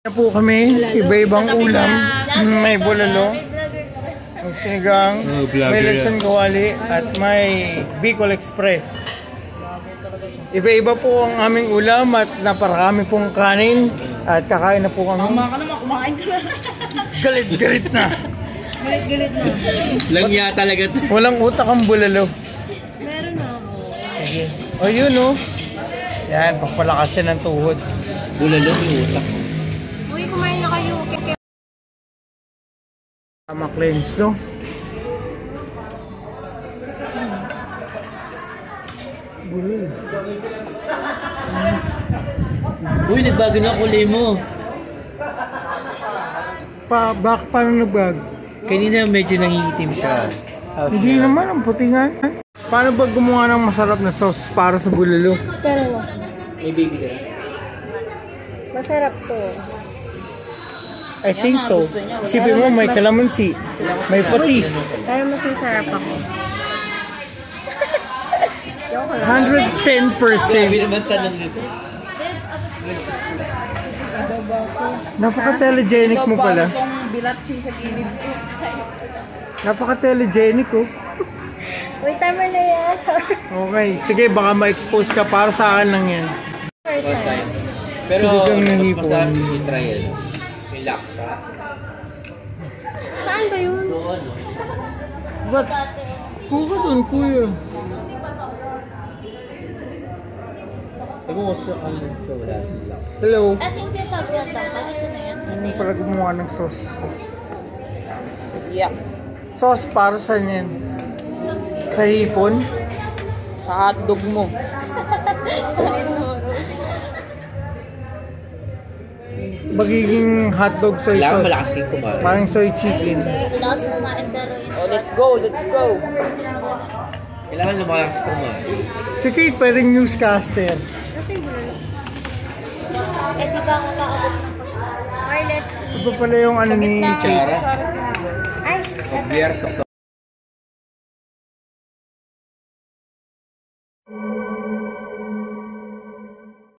Na po kami, iba-ibang ulam, may bulalo, may sinigang, may lechon kawali, at may Bicol Express. Iba-iba po ang aming ulam at naparami pong kanin at kakain na po kami. Mama ka naman, kumain ka na. Galit-galit na. Galit-galit na. Langya talaga to. Walang utak ang bulalo. Meron na ako. Sige. O yun o. Yan, pagpalakasin ng tuhod. Bulalo, may utak. Uy, kumain na kayo. Tama-cleanse, no? Bulalo. Uy, nagbago na kulay mo. Paano nabag? Kanina medyo nangigitim siya. Hindi naman, ang putingan. Paano ba gumawa ng masarap na sauce para sa bulalo? Pero May baby ka. masarap to. I think so. Isipin mo, may calamansi, may patis. Pero mas masarap ako. 110%. naman tanong nito. Napaka-telegenic mo pala. Napaka-telegenic ko. Uy, tama na yan. Okay. Sige, baka ma-expose ka. Para sa akin lang yan. First time. Pero Sige kang nahipon. masarap yung trial. May laksa. Saan ba yun? Ba't? Kuha doon, kuya. Sabi mo sa kanin ito, wala silang laksa. Hello. At hindi tawag yan dapat. Ito na yan. Ano para gumawa ng sauce? Yeah. Sauce para saan yan? Sa hipon? Sa hotdog mo. Magiging hotdog soy Kailangan sauce. malakas kayong kumain. Parang soy chicken. Last kumain pero yun. Oh, let's go, let's go. Kailangan lumalakas kumain. Si Kate pa rin newscaster. Kasi bro. Eh di ba nga paabot ng pagkain? Or let's eat. Iba pala yung ano ni Kate. Chara. Ay, Obierto to.